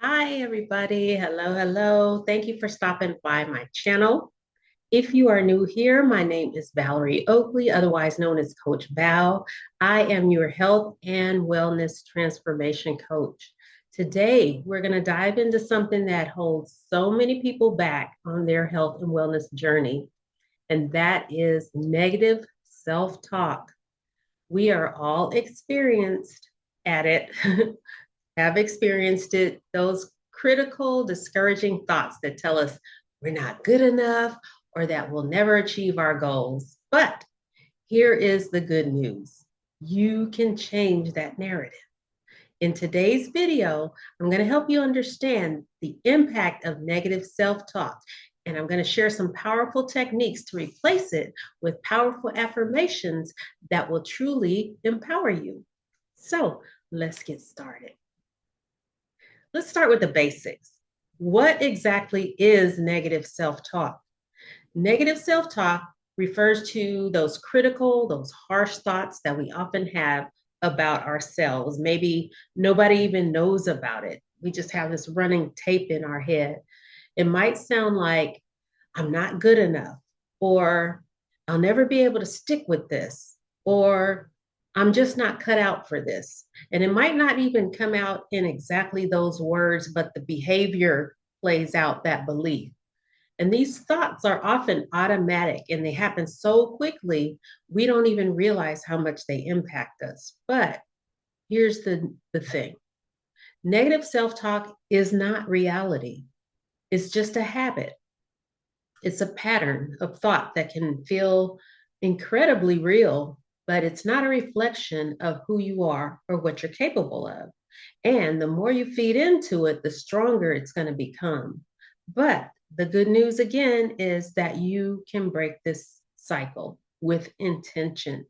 Hi, everybody. Hello, hello. Thank you for stopping by my channel. If you are new here, my name is Valerie Oakley, otherwise known as Coach Val. I am your health and wellness transformation coach. Today, we're going to dive into something that holds so many people back on their health and wellness journey, and that is negative self talk. We are all experienced at it. Have experienced it, those critical, discouraging thoughts that tell us we're not good enough or that we'll never achieve our goals. But here is the good news. You can change that narrative. In today's video, I'm going to help you understand the impact of negative self-talk, and I'm going to share some powerful techniques to replace it with powerful affirmations that will truly empower you. So let's get started. Let's start with the basics. What exactly is negative self-talk? Negative self-talk refers to those critical, those harsh thoughts that we often have about ourselves. Maybe nobody even knows about it. We just have this running tape in our head. It might sound like, I'm not good enough, or I'll never be able to stick with this, or I'm just not cut out for this. And it might not even come out in exactly those words, but the behavior plays out that belief. And these thoughts are often automatic and they happen so quickly, we don't even realize how much they impact us. But here's the thing: negative self talk is not reality, it's just a habit. It's a pattern of thought that can feel incredibly real, but it's not a reflection of who you are or what you're capable of. And the more you feed into it, the stronger it's going to become. But the good news again is that you can break this cycle with intention.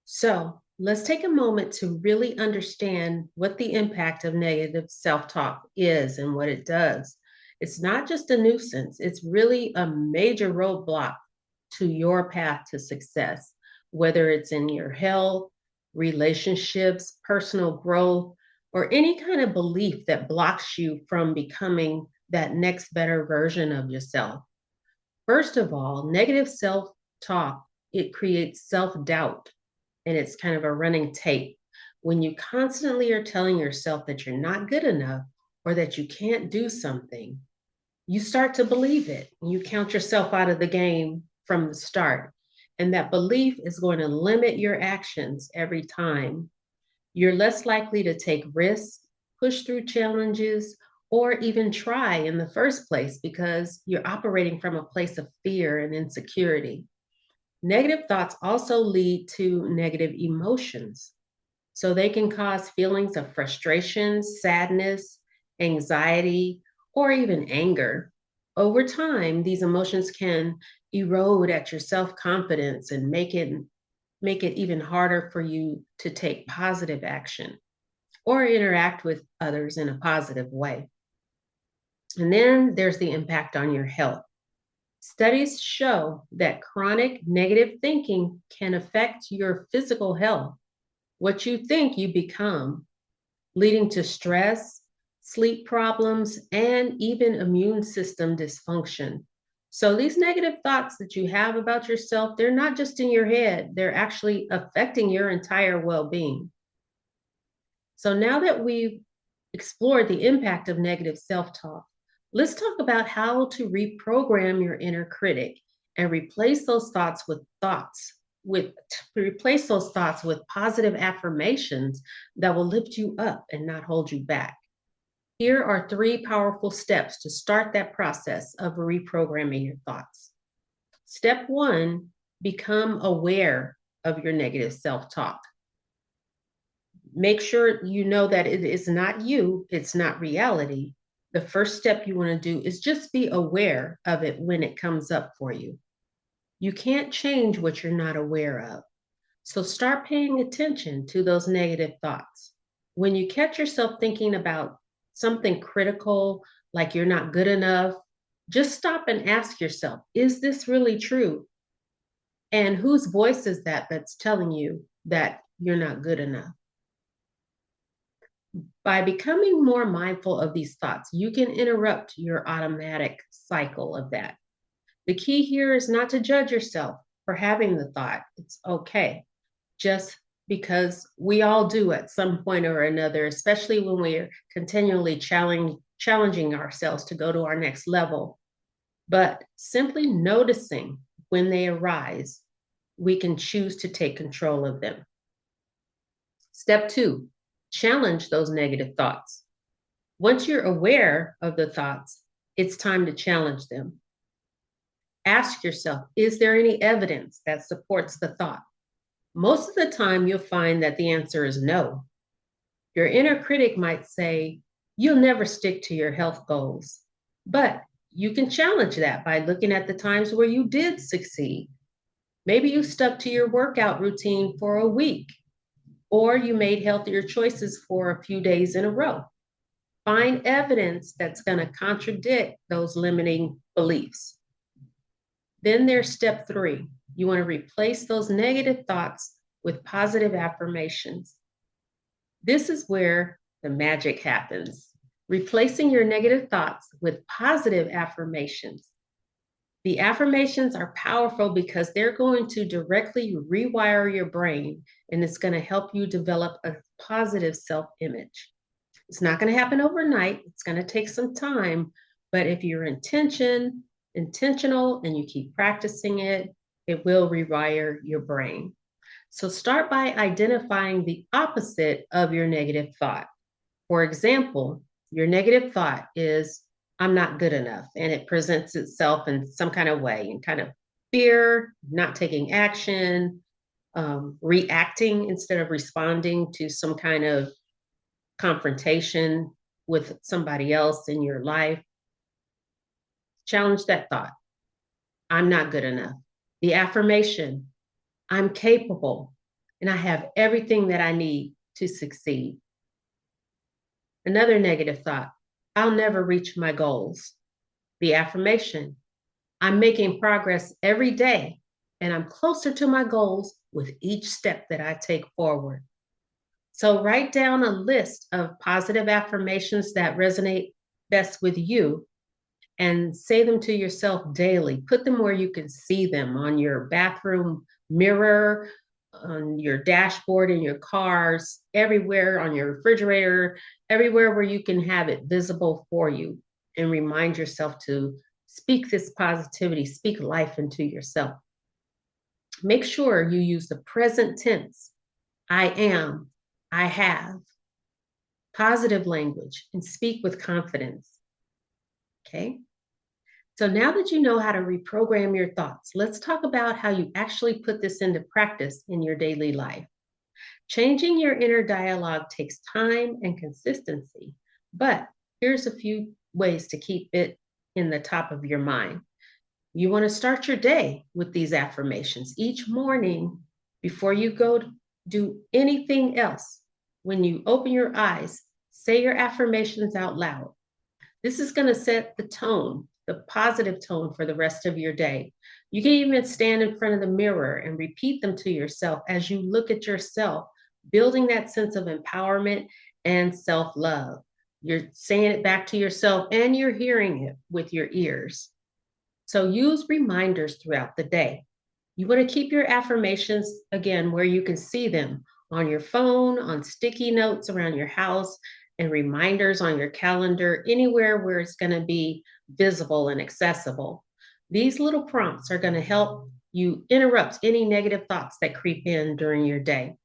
So let's take a moment to really understand what the impact of negative self talk is and what it does. It's not just a nuisance, it's really a major roadblock to your path to success, whether it's in your health, relationships, personal growth, or any kind of belief that blocks you from becoming that next better version of yourself. First of all, negative self talk, it creates self doubt, and it's kind of a running tape. When you constantly are telling yourself that you're not good enough or that you can't do something, you start to believe it. You count yourself out of the game from the start. And that belief is going to limit your actions every time. You're less likely to take risks, push through challenges, or even try in the first place because you're operating from a place of fear and insecurity. Negative thoughts also lead to negative emotions. So they can cause feelings of frustration, sadness, anxiety, or even anger. Over time, these emotions can erode at your self-confidence and make it even harder for you to take positive action or interact with others in a positive way. And then there's the impact on your health. Studies show that chronic negative thinking can affect your physical health. What you think, you become, leading to stress, sleep problems, and even immune system dysfunction. So these negative thoughts that you have about yourself, they're not just in your head, they're actually affecting your entire well-being. So now that we've explored the impact of negative self-talk, let's talk about how to reprogram your inner critic and replace those thoughts with positive affirmations that will lift you up and not hold you back. Here are 3 powerful steps to start that process of reprogramming your thoughts. Step 1, become aware of your negative self-talk. Make sure you know that it is not you, it's not reality. The first step you want to do is just be aware of it when it comes up for you. You can't change what you're not aware of. So start paying attention to those negative thoughts. When you catch yourself thinking about something critical, like you're not good enough, just stop and ask yourself, is this really true? And whose voice is that that's telling you that you're not good enough? By becoming more mindful of these thoughts, you can interrupt your automatic cycle of that. The key here is not to judge yourself for having the thought. It's okay, just because we all do at some point or another, especially when we're continually challenging ourselves to go to our next level. But simply noticing when they arise, we can choose to take control of them. Step 2, challenge those negative thoughts. Once you're aware of the thoughts, it's time to challenge them. Ask yourself, is there any evidence that supports the thought? Most of the time, you'll find that the answer is no. Your inner critic might say, you'll never stick to your health goals. But you can challenge that by looking at the times where you did succeed. Maybe you stuck to your workout routine for a week, or you made healthier choices for a few days in a row. Find evidence that's going to contradict those limiting beliefs. Then there's step 3. You want to replace those negative thoughts with positive affirmations. This is where the magic happens. Replacing your negative thoughts with positive affirmations. The affirmations are powerful because they're going to directly rewire your brain, and it's going to help you develop a positive self-image. It's not going to happen overnight. It's going to take some time, but if you're intentional and you keep practicing it, it will rewire your brain. So start by identifying the opposite of your negative thought. For example, your negative thought is, I'm not good enough, and it presents itself in some kind of way, in kind of fear, not taking action, reacting instead of responding to some kind of confrontation with somebody else in your life. Challenge that thought. I'm not good enough. The affirmation, I'm capable and I have everything that I need to succeed. Another negative thought, I'll never reach my goals. The affirmation, I'm making progress every day and I'm closer to my goals with each step that I take forward. So write down a list of positive affirmations that resonate best with you and say them to yourself daily. Put them where you can see them, on your bathroom mirror, on your dashboard in your cars, everywhere, on your refrigerator, everywhere where you can have it visible for you. And remind yourself to speak this positivity, speak life into yourself. Make sure you use the present tense. I am, I have, positive language, and speak with confidence. Okay. So now that you know how to reprogram your thoughts, let's talk about how you actually put this into practice in your daily life. Changing your inner dialogue takes time and consistency, but here's a few ways to keep it in the top of your mind. You want to start your day with these affirmations each morning before you go to do anything else. When you open your eyes, say your affirmations out loud. This is going to set the tone, the positive tone for the rest of your day. You can even stand in front of the mirror and repeat them to yourself as you look at yourself, building that sense of empowerment and self-love. You're saying it back to yourself and you're hearing it with your ears. So use reminders throughout the day. You want to keep your affirmations, again, where you can see them on your phone, on sticky notes around your house, and reminders on your calendar, anywhere where it's going to be visible and accessible. These little prompts are going to help you interrupt any negative thoughts that creep in during your day.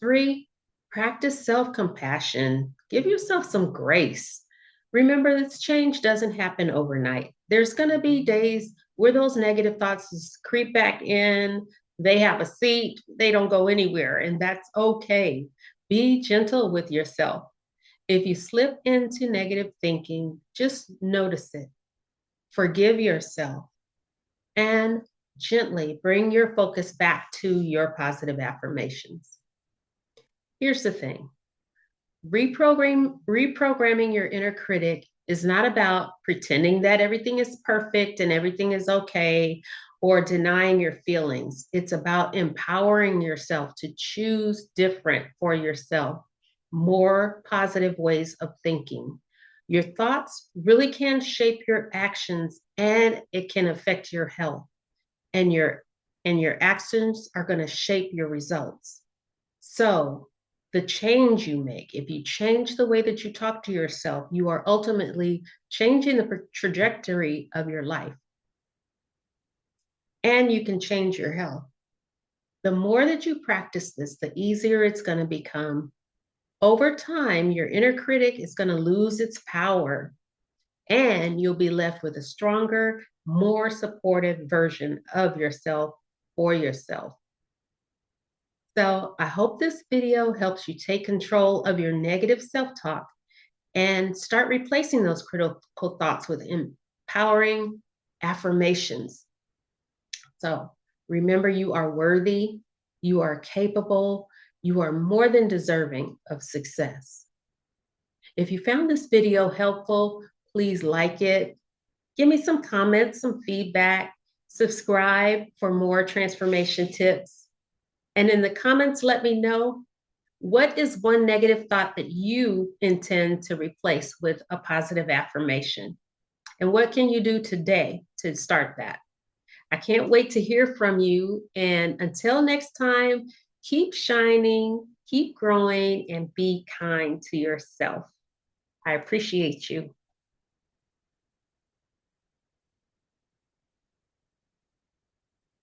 3, practice self-compassion. Give yourself some grace. Remember, this change doesn't happen overnight. There's going to be days where those negative thoughts creep back in. They have a seat, they don't go anywhere, and that's okay. Be gentle with yourself. If you slip into negative thinking, just notice it. Forgive yourself and gently bring your focus back to your positive affirmations. Here's the thing. Reprogramming your inner critic is not about pretending that everything is perfect and everything is okay or denying your feelings. It's about empowering yourself to choose different for yourself. more positive ways of thinking. Your thoughts really can shape your actions and it can affect your health. And your actions are going to shape your results. So, the change you make, if you change the way that you talk to yourself, you are ultimately changing the trajectory of your life. And you can change your health. The more that you practice this, the easier it's going to become. Over time, your inner critic is going to lose its power and you'll be left with a stronger, more supportive version of yourself or yourself. So I hope this video helps you take control of your negative self-talk and start replacing those critical thoughts with empowering affirmations. So remember, you are worthy, you are capable, you are more than deserving of success. If you found this video helpful, please like it. Give me some comments, some feedback, subscribe for more transformation tips. And in the comments, let me know, what is one negative thought that you intend to replace with a positive affirmation? And what can you do today to start that? I can't wait to hear from you. And until next time, keep shining, keep growing, and be kind to yourself. I appreciate you.